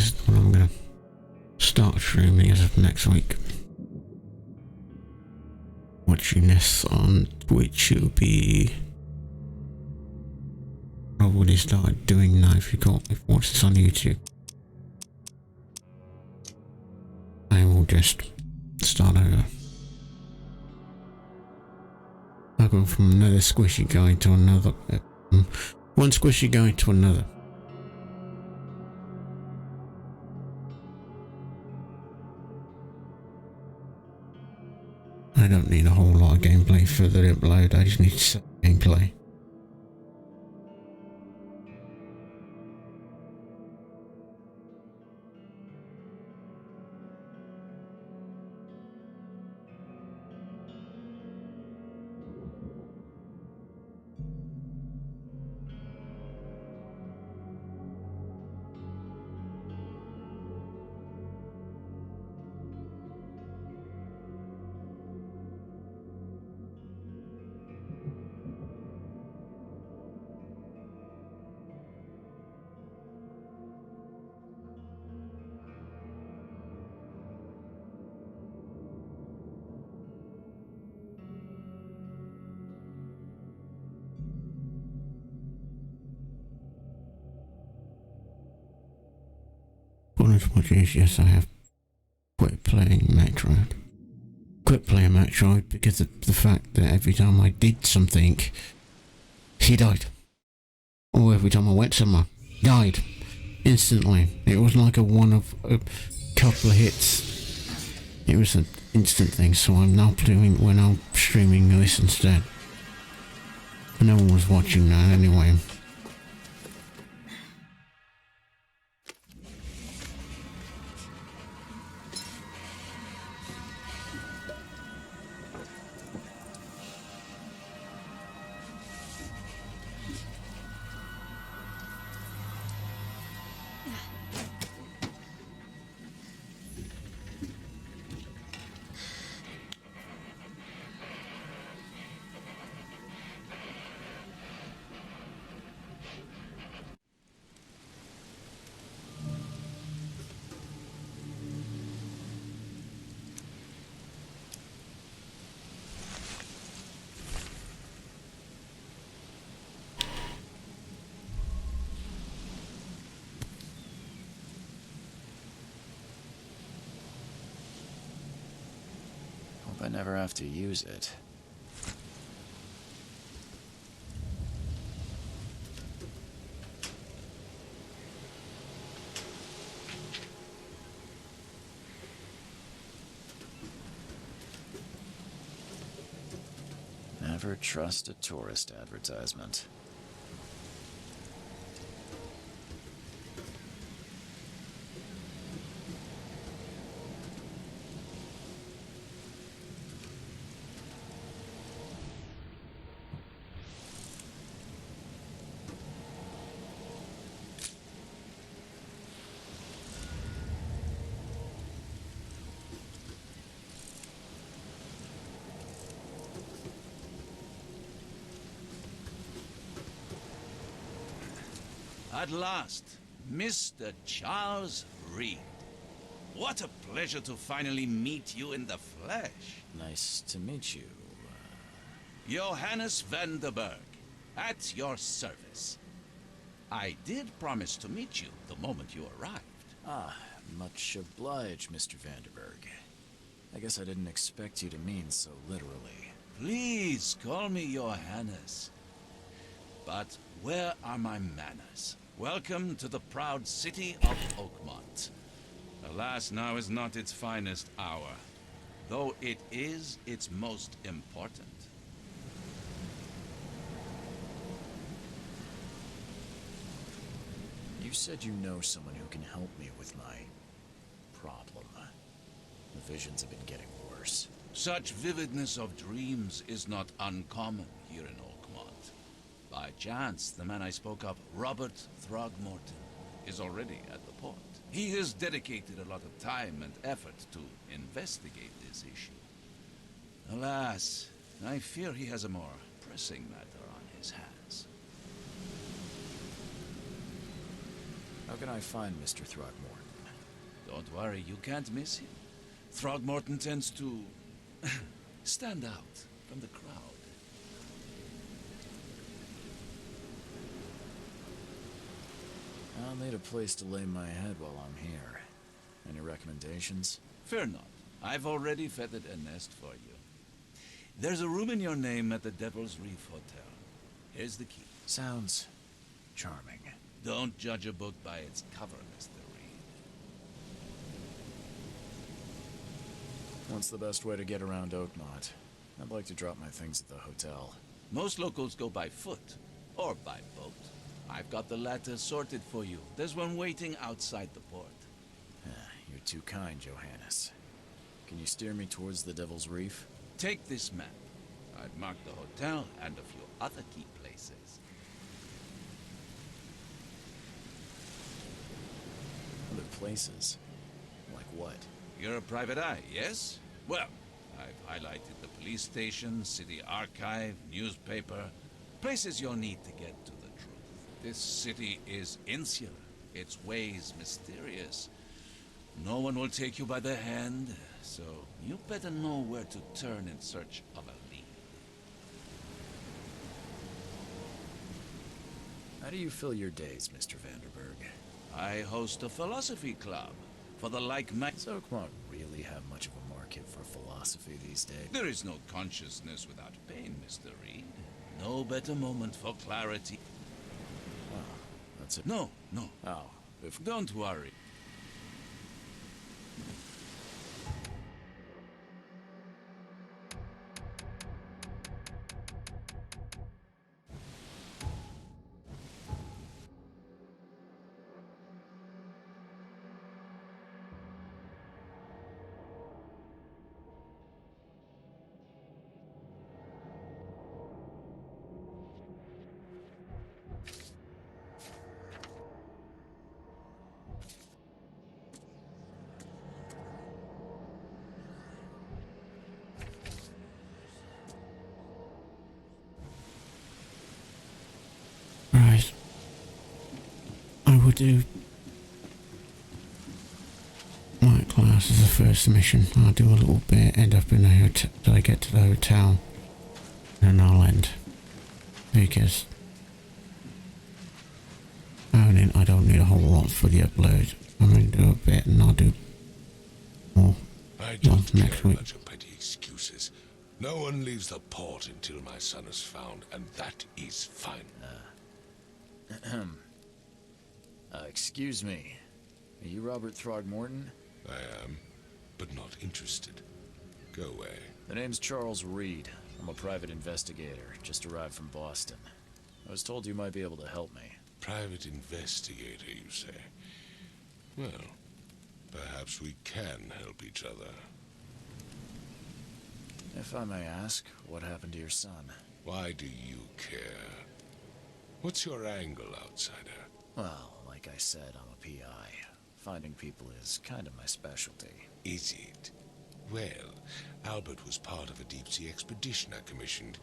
is when I'm gonna start streaming as of next week. Watching this on Twitch, it'll be probably started doing now if you watch this on YouTube. I will just start over. I'll go from another squishy guy to another. One squishy guy to another. I don't need a whole lot of gameplay for the upload, I just need to set gameplay. Honest what is, yes, I have quit playing Metroid. Quit playing Metroid because of the fact that every time I did something, he died. Or every time I went somewhere, died. Instantly. It was like a couple of hits. It was an instant thing, so I'm now when I'm streaming this instead. And no one was watching that anyway. I never have to use it. Never trust a tourist advertisement. At last, Mr. Charles Reed. What a pleasure to finally meet you in the flesh. Nice to meet you. Johannes van der Berg, at your service. I did promise to meet you the moment you arrived. Ah, much obliged, Mr. Vanderberg. I guess I didn't expect you to mean so literally. Please call me Johannes. But where are my manners? Welcome to the proud city of Oakmont. Alas, now is not its finest hour, though it is its most important. You said you know someone who can help me with my problem. The visions have been getting worse. Such vividness of dreams is not uncommon here in Oakmont. By chance, the man I spoke of, Robert Throgmorton, is already at the port. He has dedicated a lot of time and effort to investigate this issue. Alas, I fear he has a more pressing matter on his hands. How can I find Mr. Throgmorton? Don't worry, you can't miss him. Throgmorton tends to stand out from the crowd. I'll need a place to lay my head while I'm here. Any recommendations? Fear not. I've already feathered a nest for you. There's a room in your name at the Devil's Reef Hotel. Here's the key. Sounds charming. Don't judge a book by its cover, Mr. Reed. What's the best way to get around Oakmont? I'd like to drop my things at the hotel. Most locals go by foot, or by boat. I've got the latter sorted for you. There's one waiting outside the port. You're too kind, Johannes. Can you steer me towards the Devil's Reef? Take this map. I've marked the hotel and a few other key places. Other places? Like what? You're a private eye, yes? Well, I've highlighted the police station, city archive, newspaper, places you'll need to get to the truth. This city is insular, its ways mysterious. No one will take you by the hand, so you better know where to turn in search of a lead. How do you fill your days, Mr. Vanderberg? I host a philosophy club for the like-minded. Does Oakmont really have much of a market for philosophy these days? There is no consciousness without pain, Mr. Reed. No better moment for clarity. Oh, that's it. No. Oh, Don't worry. Right. I will do my class as the first mission. I'll do a little bit, end up in a hotel till I get to the hotel, and then I'll end. Because I don't need a whole lot for the upload. I'm going to do a bit and I'll do more I don't next care week. about your petty excuses. No one leaves the port until my son is found, and that is fine. Excuse me. Are you Robert Throgmorton? I am, but not interested. Go away. The name's Charles Reed. I'm a private investigator, just arrived from Boston. I was told you might be able to help me. Private investigator, you say? Well, perhaps we can help each other. If I may ask, what happened to your son? Why do you care? What's your angle, outsider? Well, like I said, I'm a PI. Finding people is kind of my specialty. Is it? Well, Albert was part of a deep-sea expedition I commissioned.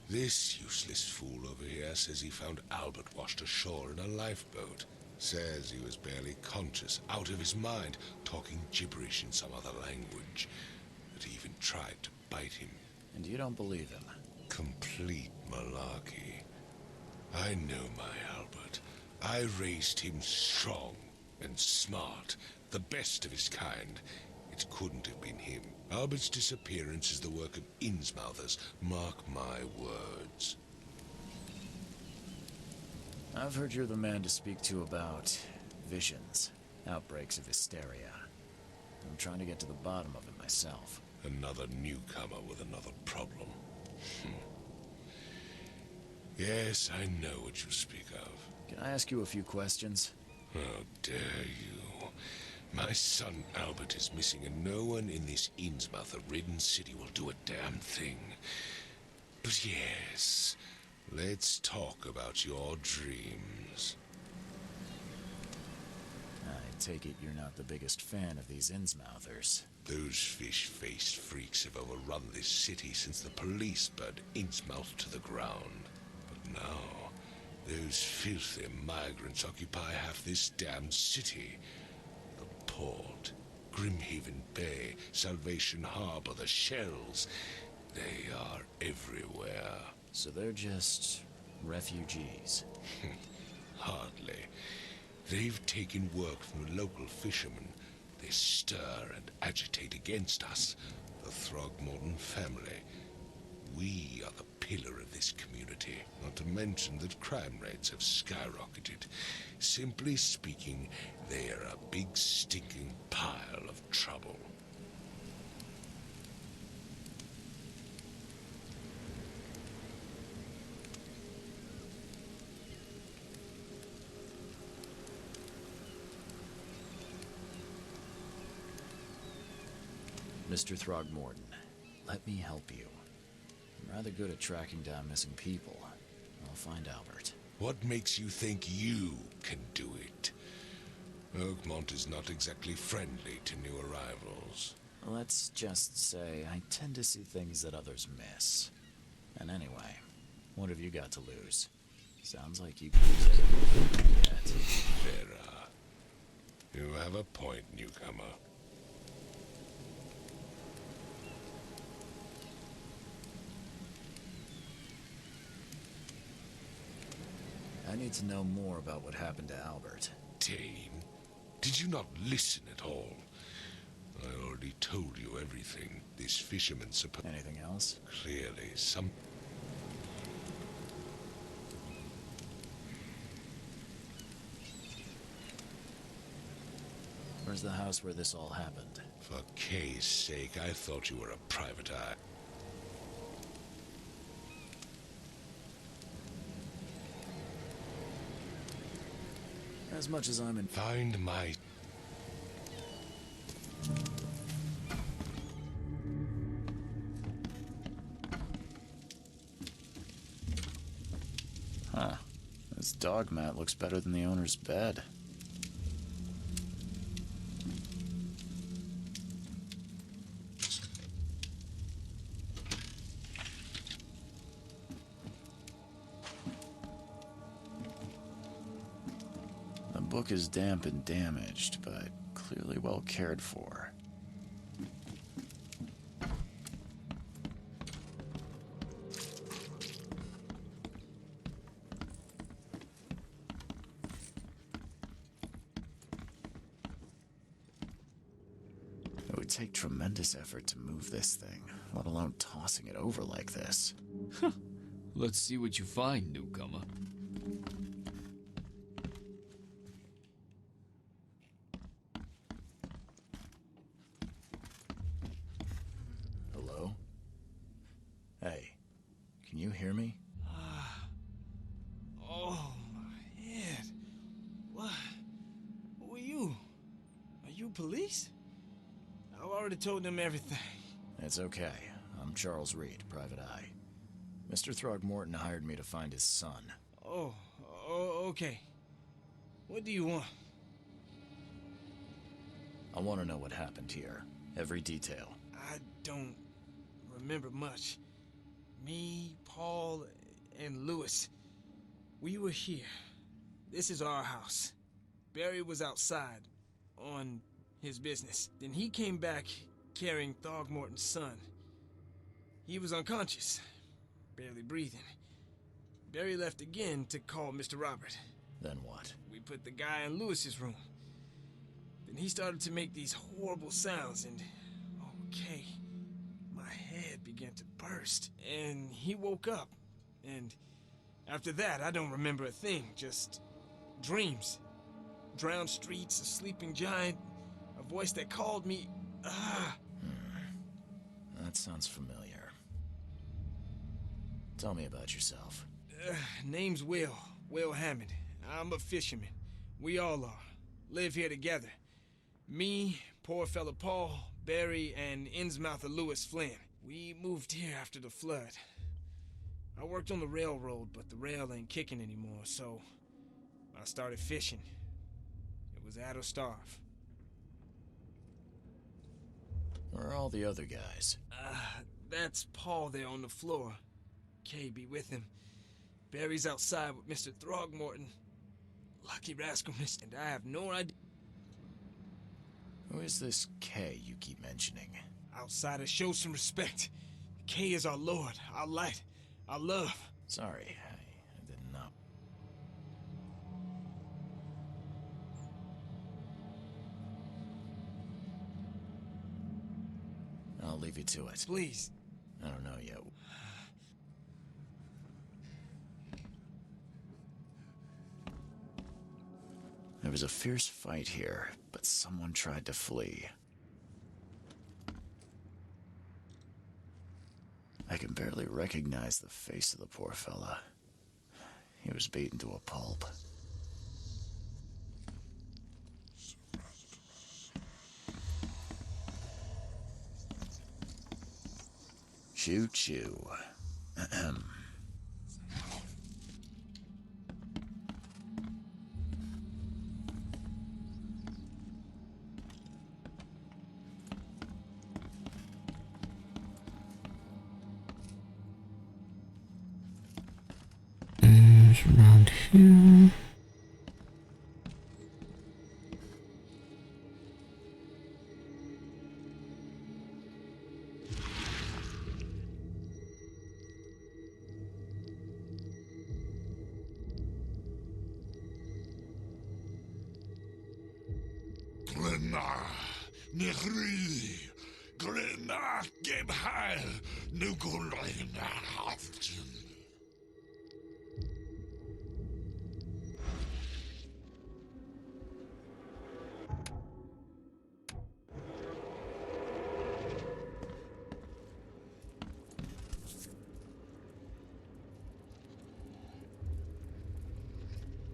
This useless fool over here says he found Albert washed ashore in a lifeboat. Says he was barely conscious, out of his mind, talking gibberish in some other language. That he even tried to bite him. And you don't believe him? Complete malarkey. I know my Albert. I raised him strong and smart, the best of his kind. It couldn't have been him. Albert's disappearance is the work of Innsmouthers. Mark my words. I've heard you're the man to speak to about visions, outbreaks of hysteria. I'm trying to get to the bottom of it myself. Another newcomer with another problem. Yes, I know what you speak of. Can I ask you a few questions? How dare you? My son Albert is missing, and no one in this Innsmouther-ridden city will do a damn thing. But yes, let's talk about your dreams. I take it you're not the biggest fan of these Innsmouthers. Those fish-faced freaks have overrun this city since the police burned Innsmouth to the ground. But now, those filthy migrants occupy half this damned city. The port. Grimhaven Bay, Salvation Harbor, the shells. They are everywhere. So they're just refugees. Hardly. They've taken work from the local fishermen. They stir and agitate against us, the Throgmorton family. We are the pillar of this community, not to mention that crime rates have skyrocketed. Simply speaking, they are a big stinking pile of trouble. Mr. Throgmorton, let me help you. I'm rather good at tracking down missing people. I'll find Albert. What makes you think you can do it? Oakmont is not exactly friendly to new arrivals. Let's just say I tend to see things that others miss. And anyway, what have you got to lose? Sounds like you can lose everything yet. Vera, you have a point, newcomer. I need to know more about what happened to Albert. Dane, did you not listen at all? I already told you everything. This fisherman supposed... Anything else? Clearly, some... Where's the house where this all happened? For Kay's sake, I thought you were a private eye. As much as I'm in... Find my... Huh. This dog mat looks better than the owner's bed. The book is damp and damaged, but clearly well cared for. It would take tremendous effort to move this thing, let alone tossing it over like this. Let's see what you find, newcomer. Hello? Hey, can you hear me? Oh, my head. What? Who are you? Are you police? I've already told them everything. It's okay. I'm Charles Reed, Private Eye. Mr. Throgmorton hired me to find his son. Oh, okay. What do you want? I want to know what happened here. Every detail. I don't remember much. Me, Paul, and Lewis. We were here. This is our house. Barry was outside on his business. Then he came back carrying Throgmorton's son. He was unconscious, barely breathing. Barry left again to call Mr. Robert. Then what? We put the guy in Lewis's room. Then he started to make these horrible sounds and... okay. My head began to burst. And he woke up. And after that, I don't remember a thing. Just dreams. Drowned streets, a sleeping giant, a voice that called me. That sounds familiar. Tell me about yourself. Name's Will Hammond. I'm a fisherman. We all are. Live here together. Me, poor fella Paul, Barry, and Innsmouther Lewis Flynn. We moved here after the flood. I worked on the railroad, but the rail ain't kicking anymore, so I started fishing. It was at or starve. Where are all the other guys? That's Paul there on the floor. Kay be with him. Barry's outside with Mr. Throgmorton. Lucky rascal, mister. And I have no idea. Who is this K you keep mentioning? Outsiders, show some respect. K is our lord, our light, our love. Sorry, I didn't know. I'll leave you to it. Please. I don't know yet. There was a fierce fight here, but someone tried to flee. I can barely recognize the face of the poor fella. He was beaten to a pulp. Choo-choo. Ahem. There's around here. Glenna, Nehri, Glenna, Gebheil, Nugulina, Haften.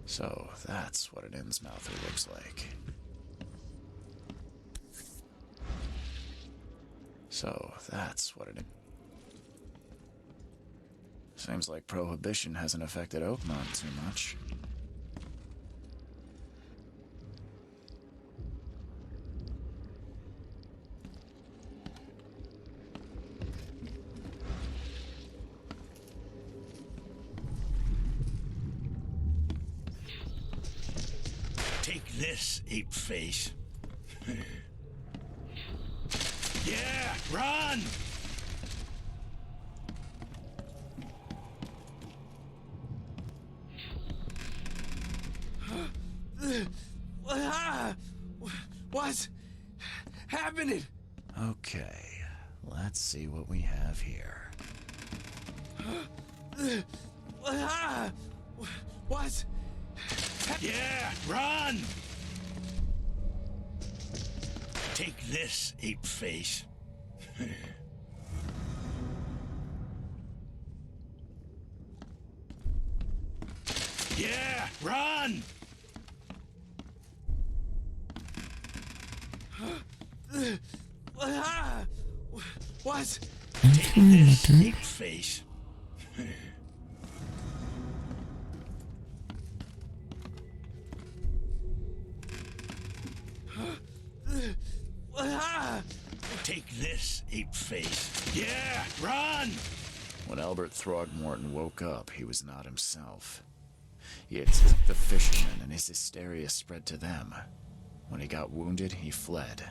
So, that's what an Innsmouther looks like. So, that's what it... Seems like Prohibition hasn't affected Oakmont too much. Take this, ape face. Yeah, run! What's happening? Okay, let's see what we have here. What? Yeah, run! Take this, ape face. Yeah, run! What? Take this, ape face. Take this, ape face. Yeah, run! When Albert Throgmorton woke up, he was not himself. He attacked the fishermen, and his hysteria spread to them. When he got wounded, he fled.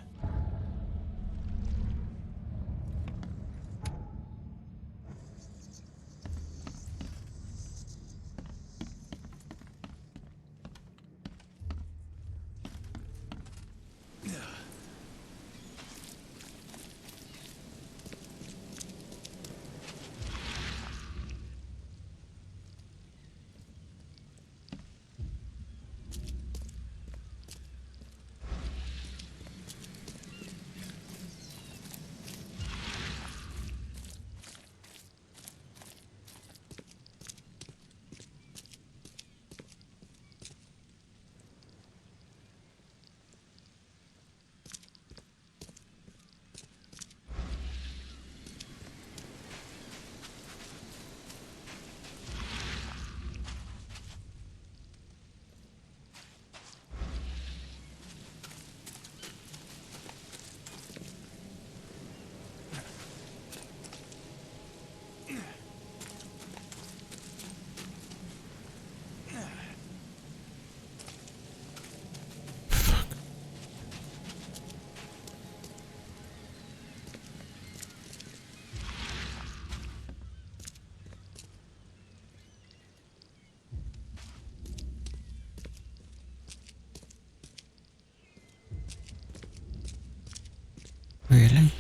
Really?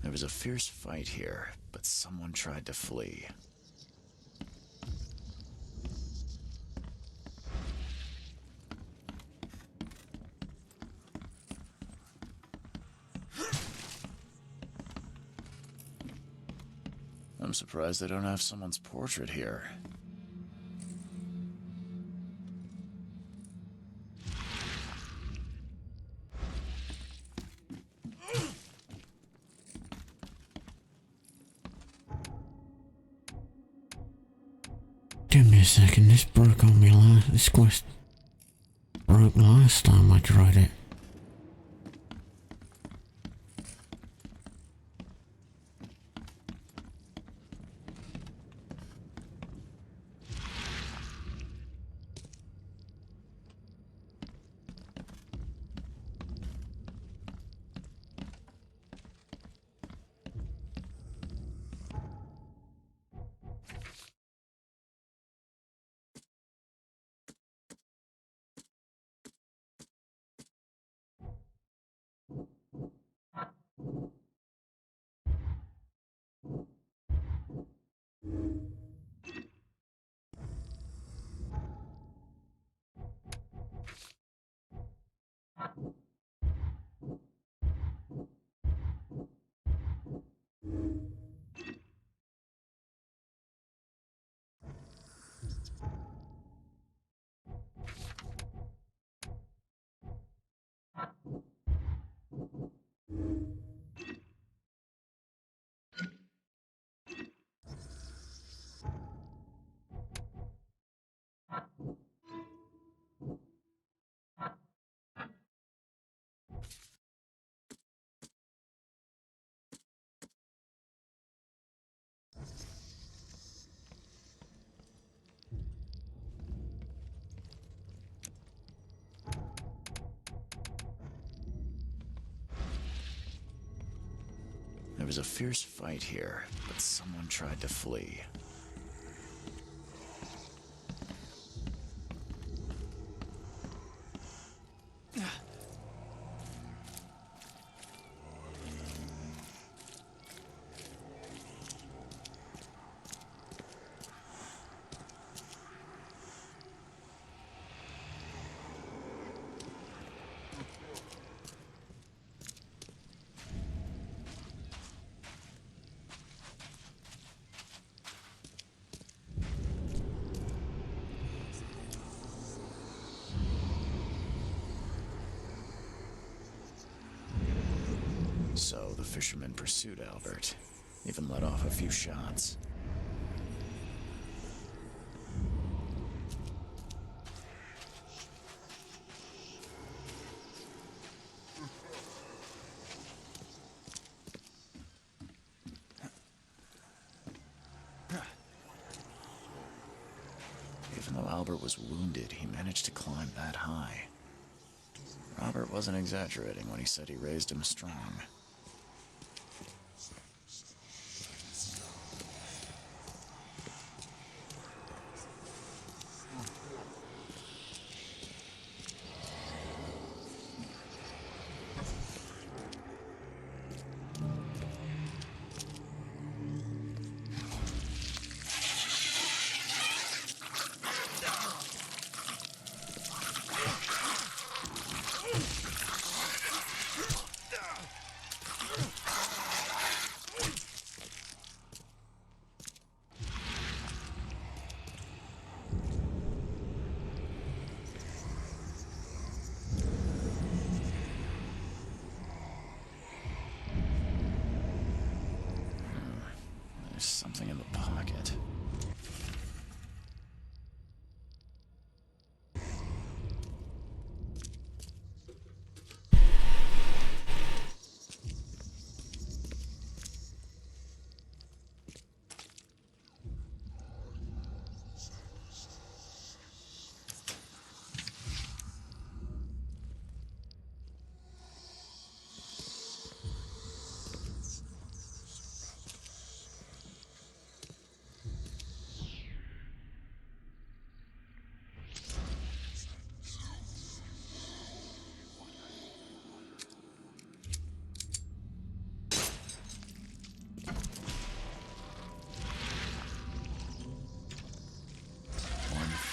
There was a fierce fight here, but someone tried to flee. I'm surprised they don't have someone's portrait here. Give me a second, this broke on me this quest broke last time I tried it. There was a fierce fight here, but someone tried to flee. So the fisherman pursued Albert, even let off a few shots. Even though Albert was wounded, he managed to climb that high. Robert wasn't exaggerating when he said he raised him strong. There's something in the pocket.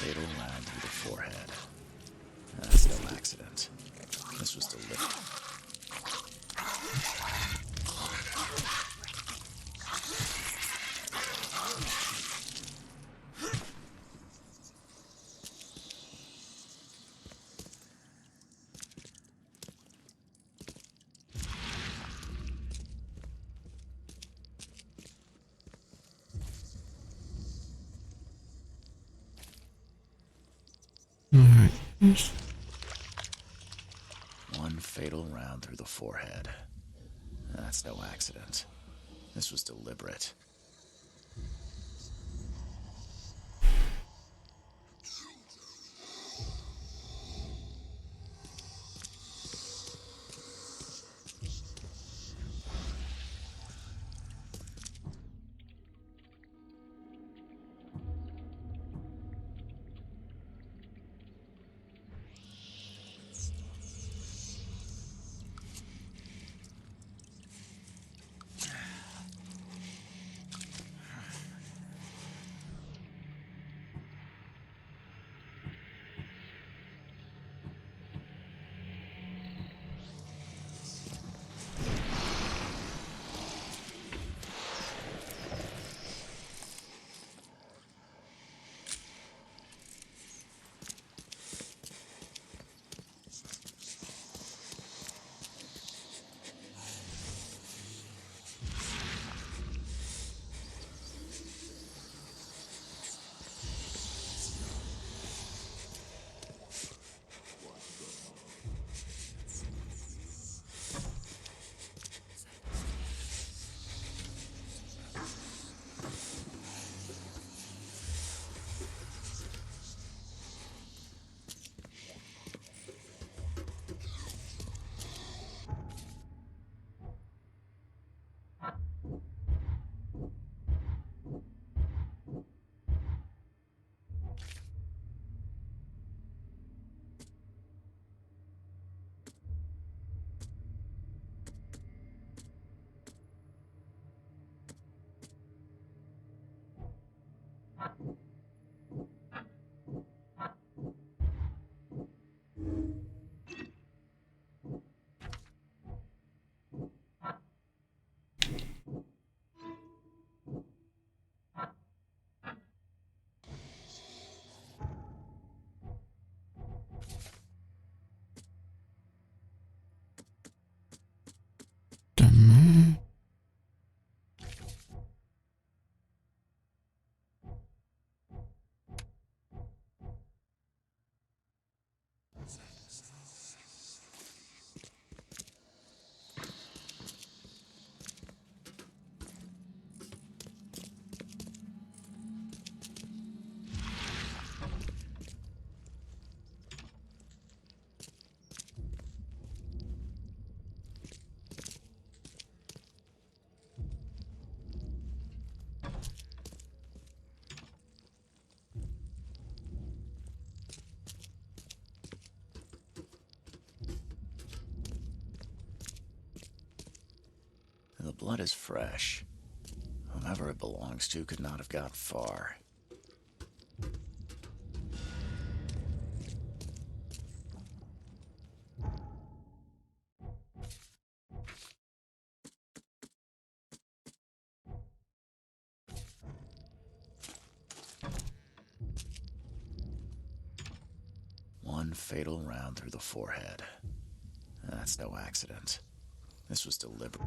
fatal round through the forehead. That's no accident. This was deliberate. Alright. Yes. One fatal round through the forehead. That's no accident. This was deliberate. Done The blood is fresh. Whomever it belongs to could not have got far. One fatal round through the forehead. That's no accident. This was deliberate.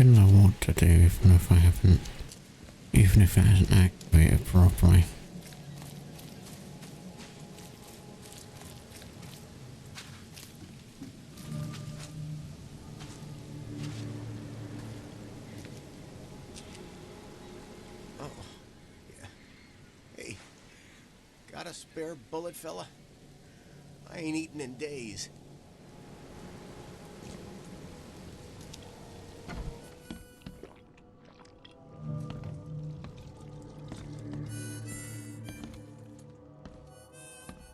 can know what to do even if I haven't, even if it hasn't activated properly. Oh, yeah. Hey, got a spare bullet, fella? I ain't eaten in days.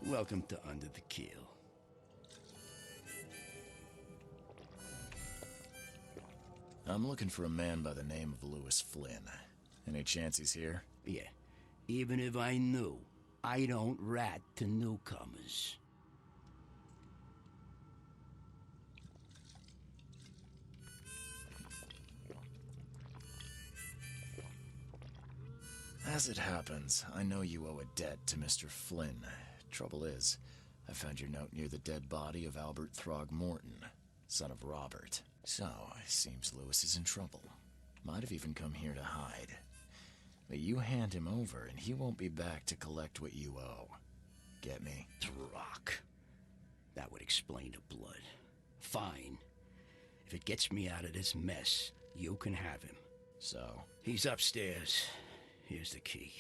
Welcome to Under the Keel. I'm looking for a man by the name of Lewis Flynn. Any chance he's here? Yeah, even if I knew, I don't rat to newcomers. As it happens, I know you owe a debt to Mr. Flynn. Trouble is, I found your note near the dead body of Albert Throgmorton, son of Robert. So, it seems Lewis is in trouble. Might have even come here to hide. But you hand him over and he won't be back to collect what you owe. Get me? Throck. That would explain the blood. Fine. If it gets me out of this mess, you can have him. So? He's upstairs. Here's the key.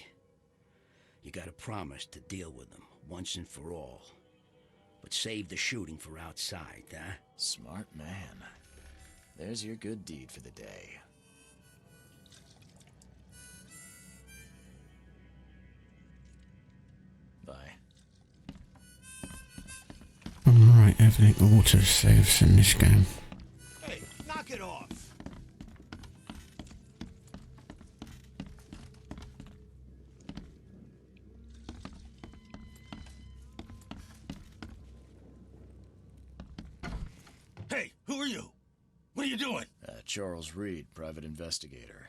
You gotta promise to deal with him once and for all. But save the shooting for outside, huh? Smart man. There's your good deed for the day. Bye. I'm right, everything auto saves in this game. Hey, knock it off! Hey, who are you? What are you doing? Charles Reed, private investigator.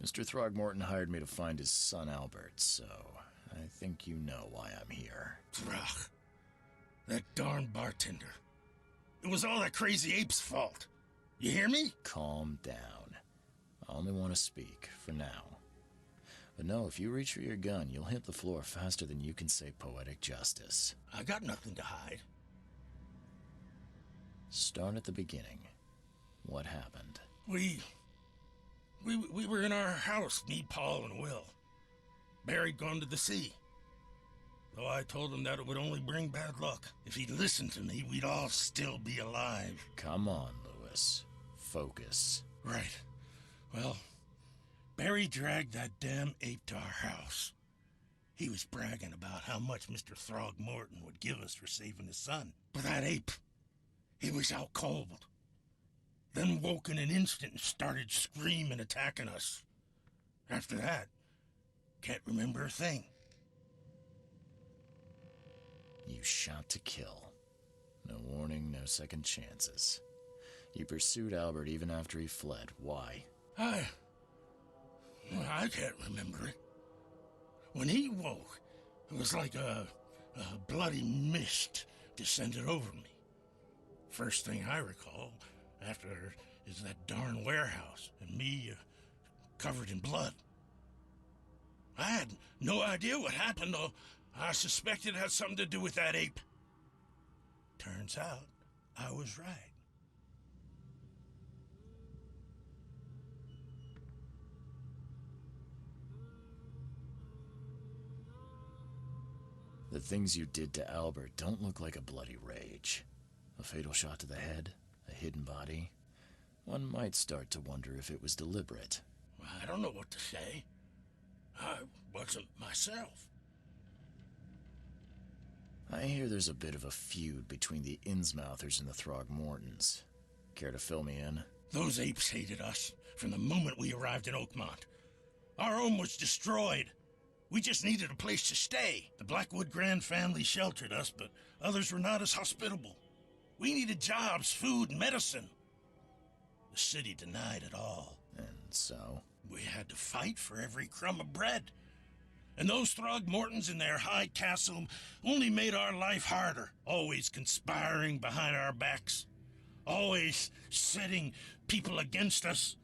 Mr. Throgmorton hired me to find his son Albert, so I think you know why I'm here. Throck. That darn bartender. It was all that crazy ape's fault. You hear me? Calm down. I only want to speak, for now. But no, if you reach for your gun, you'll hit the floor faster than you can say poetic justice. I got nothing to hide. Start at the beginning. What happened? We were in our house, me, Paul, and Will. Barry'd gone to the sea. Though I told him that it would only bring bad luck. If he'd listened to me, we'd all still be alive. Come on, Lewis. Focus. Right. Well, Barry dragged that damn ape to our house. He was bragging about how much Mr. Throgmorton would give us for saving his son. But that ape, he was out cold. Then woke in an instant and started screaming, attacking us. After that, can't remember a thing. You shot to kill. No warning, no second chances. You pursued Albert even after he fled. Why? I can't remember it. When he woke, it was like a bloody mist descended over me. First thing I recall after is that darn warehouse and me covered in blood. I had no idea what happened, though. I suspected it had something to do with that ape. Turns out, I was right. The things you did to Albert don't look like a bloody rage. A fatal shot to the head, a hidden body. One might start to wonder if it was deliberate. I don't know what to say. I wasn't myself. I hear there's a bit of a feud between the Innsmouthers and the Throgmortons. Care to fill me in? Those apes hated us from the moment we arrived in Oakmont. Our home was destroyed. We just needed a place to stay. The Blackwood Grand family sheltered us, but others were not as hospitable. We needed jobs, food, and medicine. The city denied it all. And so? We had to fight for every crumb of bread. And those Throgmortons in their high castle only made our life harder, always conspiring behind our backs, always setting people against us.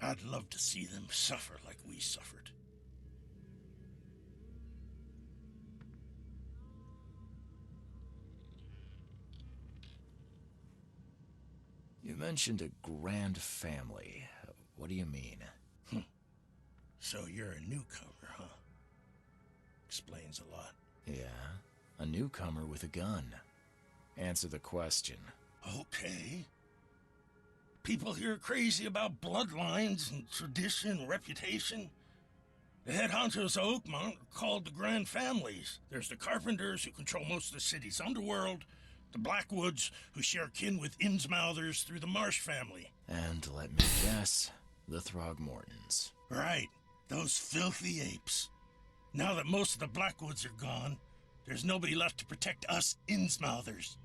I'd love to see them suffer like we suffered. You mentioned a grand family. What do you mean? So you're a newcomer, huh? Explains a lot. Yeah, a newcomer with a gun. Answer the question. Okay. People here are crazy about bloodlines and tradition and reputation. The head honchos of Oakmont are called the Grand Families. There's the Carpenters, who control most of the city's underworld, the Blackwoods, who share kin with Innsmouthers through the Marsh family. And let me guess, the Throgmortons. Right, those filthy apes. Now that most of the Blackwoods are gone, there's nobody left to protect us Innsmouthers.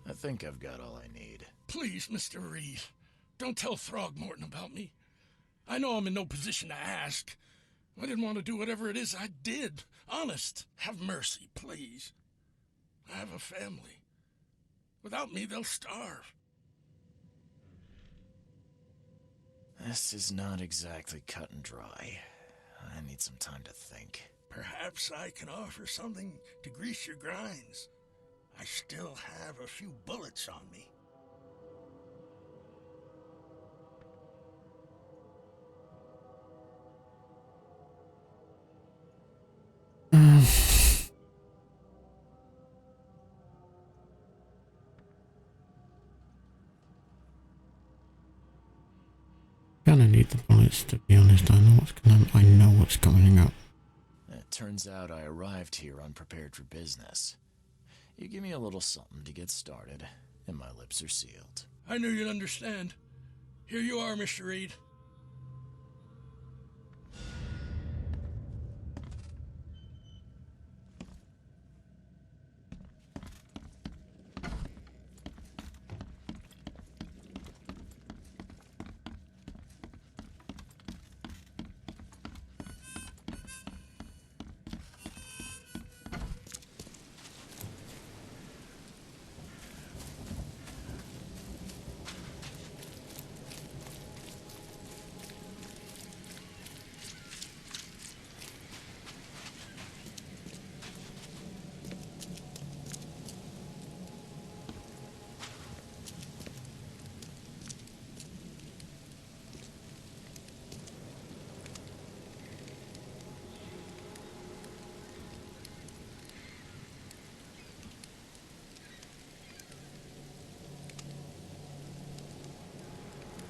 I think I've got all I need. Please, Mr. Reed, don't tell Throgmorton about me. I know I'm in no position to ask. I didn't want to do whatever it is I did. Honest, have mercy, please. I have a family. Without me, they'll starve. This is not exactly cut and dry. I need some time to think. Perhaps I can offer something to grease your grinds. I still have a few bullets on me. Gonna need the bullets, to be honest. I know what's coming up. It turns out I arrived here unprepared for business. You give me a little something to get started, and my lips are sealed. I knew you'd understand. Here you are, Mr. Reed.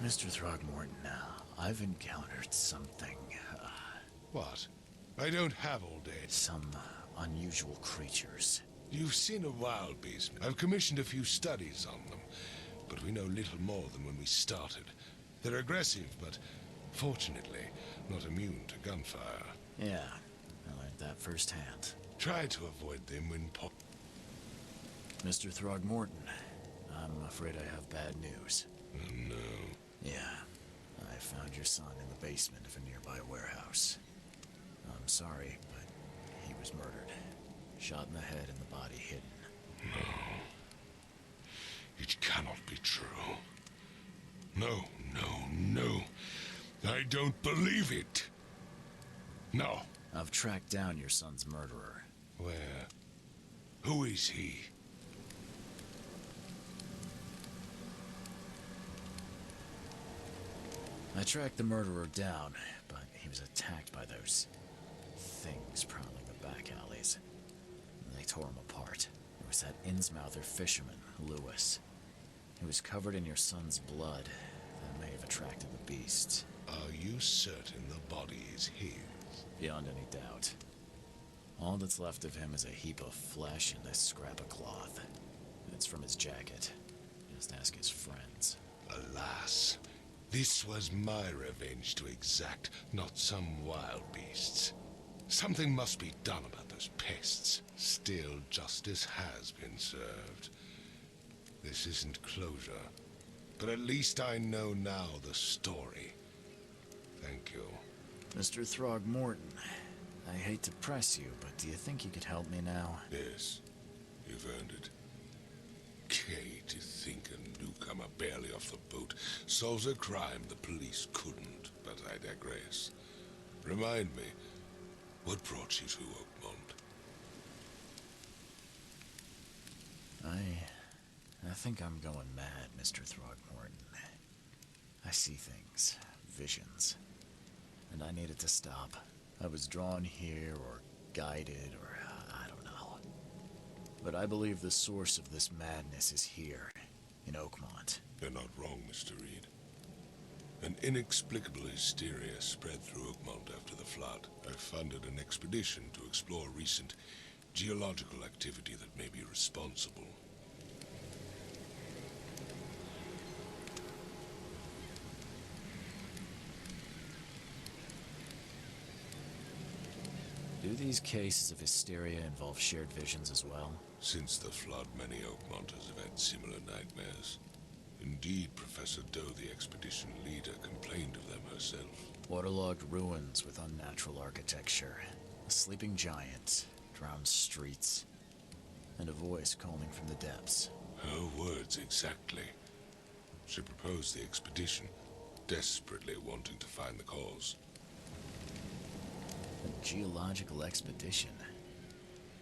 Mr. Throgmorton, I've encountered something, What? I don't have all day. some unusual creatures. You've seen a wild beast. I've commissioned a few studies on them, but we know little more than when we started. They're aggressive, but fortunately not immune to gunfire. Yeah, I learned that firsthand. Try to avoid them when Mr. Throgmorton, I'm afraid I have bad news. Oh, no. Yeah, I found your son in the basement of a nearby warehouse. I'm sorry, but he was murdered. Shot in the head and the body hidden. No. It cannot be true. No, no, no. I don't believe it. No. I've tracked down your son's murderer. Where? Who is he? I tracked the murderer down, but he was attacked by those things prowling the back alleys. They tore him apart. There was that Innsmouther fisherman, Lewis. He was covered in your son's blood. That may have attracted the beasts. Are you certain the body is his? Beyond any doubt. All that's left of him is a heap of flesh and this scrap of cloth. It's from his jacket. Just ask his friends. Alas, this was my revenge to exact, not some wild beast's. Something must be done about those pests. Still, justice has been served. This isn't closure, but at least I know now the story. Thank you. Mr. Throgmorton, I hate to press you, but do you think you could help me now? Yes, you've earned it. Kate is barely off the boat solves a crime the police couldn't, but I digress. Remind me, what brought you to Oakmont? I think I'm going mad, Mr. Throgmorton. I see things, visions, and I needed to stop. I was drawn here, or guided, or I don't know. But I believe the source of this madness is here, in Oakmont. You're not wrong, Mr. Reed. An inexplicable hysteria spread through Oakmont after the flood. I funded an expedition to explore recent geological activity that may be responsible. Do these cases of hysteria involve shared visions as well? Since the flood, many Oakmonters have had similar nightmares. Indeed, Professor Doe, the expedition leader, complained of them herself. Waterlogged ruins with unnatural architecture, a sleeping giant, drowned streets, and a voice calling from the depths. Her words exactly. She proposed the expedition, desperately wanting to find the cause. A geological expedition?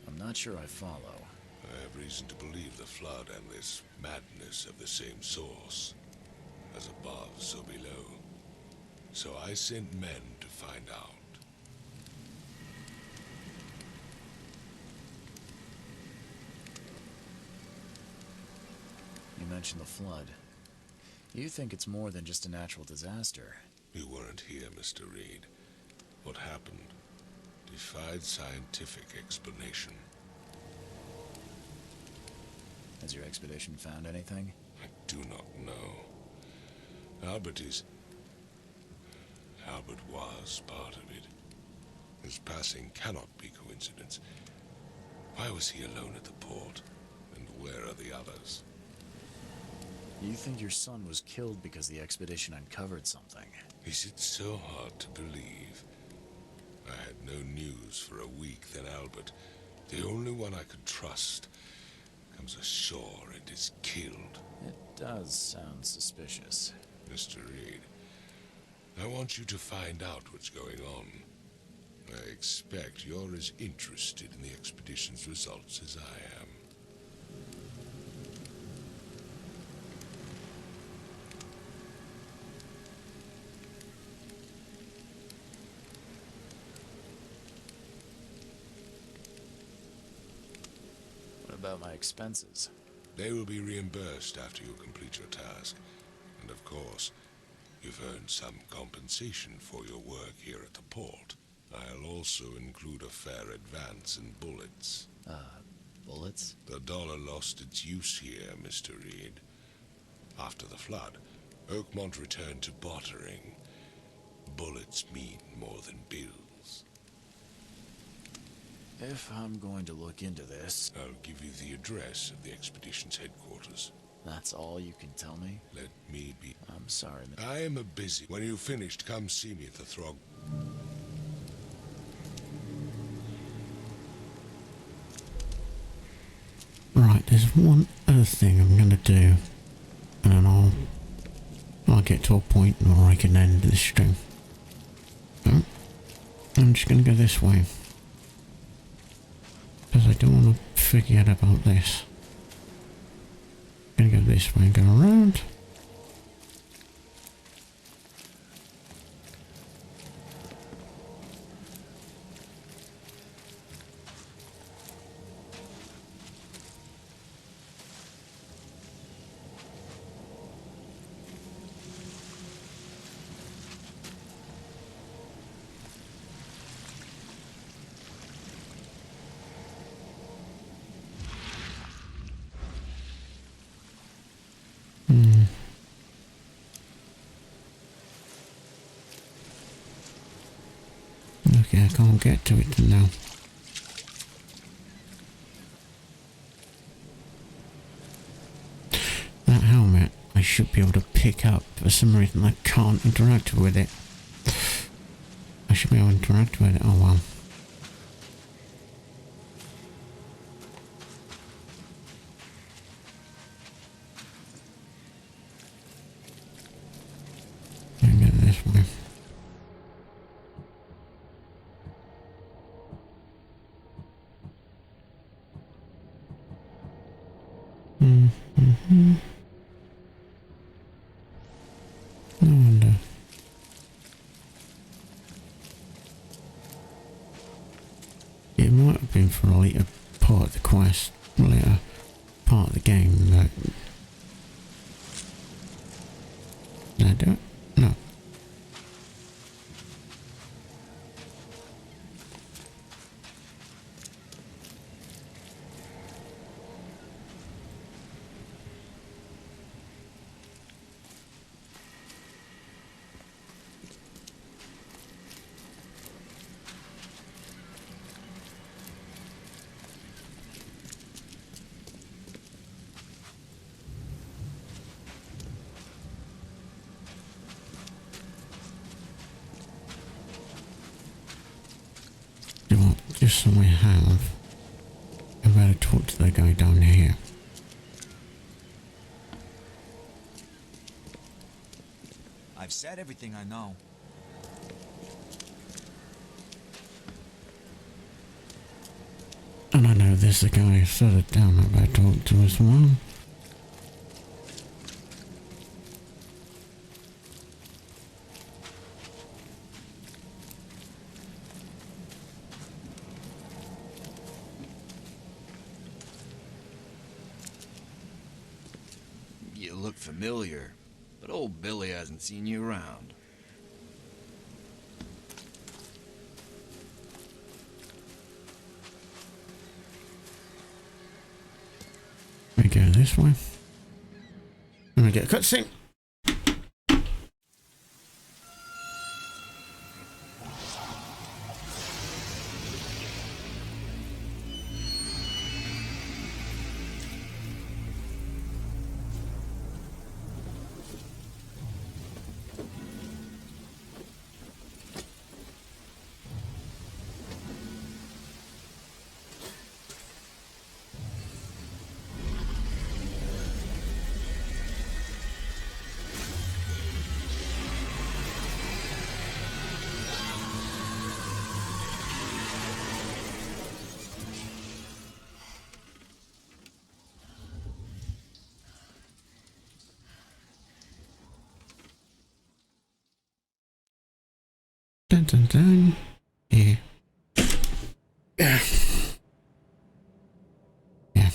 I'm not sure I follow. I have reason to believe the flood and this madness have the same source. As above, so below. So I sent men to find out. You mentioned the flood. You think it's more than just a natural disaster? You weren't here, Mr. Reed. What happened defied scientific explanation. Has your expedition found anything? I do not know. Albert was part of it. His passing cannot be coincidence. Why was he alone at the port? And where are the others? You think your son was killed because the expedition uncovered something? Is it so hard to believe? I had no news for a week, then Albert, the only one I could trust, comes ashore and is killed. It does sound suspicious. Mr. Reed, I want you to find out what's going on. I expect you're as interested in the expedition's results as I am. What about my expenses? They will be reimbursed after you complete your task. And of course, you've earned some compensation for your work here at the port. I'll also include a fair advance in bullets. Bullets? The dollar lost its use here, Mr. Reed. After the flood, Oakmont returned to bartering. Bullets mean more than bills. If I'm going to look into this... I'll give you the address of the expedition's headquarters. That's all you can tell me? Let me be... I'm sorry, I am a busy. When you've finished, come see me at the Throg. Right, there's one other thing I'm gonna do, and then I'll get to a point where I can end this stream. So, I'm just gonna go this way, because I don't want to forget about this. Gonna go this way and go around. Okay, I can't get to it now. That helmet I should be able to pick up. For some reason I can't interact with it. I should be able to interact with it. Oh well. this way. Mm-hmm. No wonder. It might have been for a later part of the quest, later part of the game, but... Did I do it? No. You know what? Just so I have, I better talk to the guy down here. I've said everything I know. And I know there's a guy further down I better talk to as well. You look familiar, but old Billy hasn't seen you around. We go this way. And we get a cutscene. Dun dun dun. Yeah. Yeah. Yeah.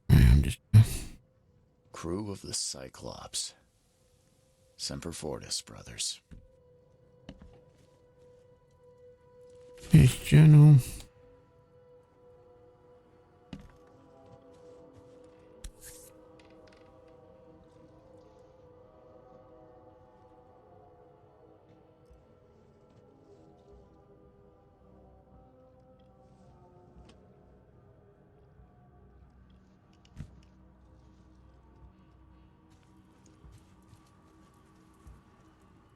I'm just... Crew of the Cyclops. Semper Fortis, brothers. Here's General.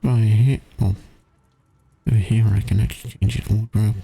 Right here. Oh. Over here I can exchange it wardrobe.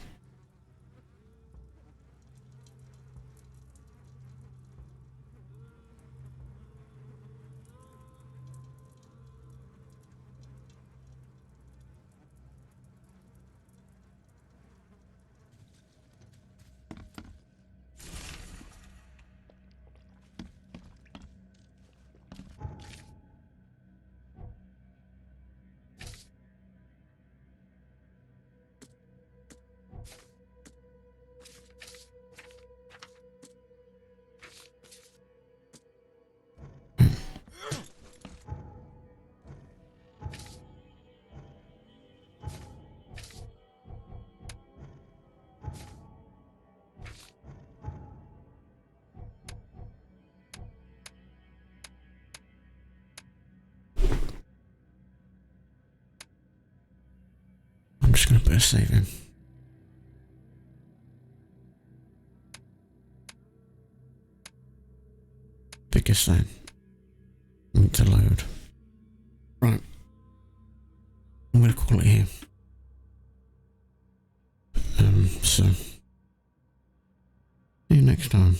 just gonna put a save in. Because then need to load. Right. I'm gonna call it here. So see you next time.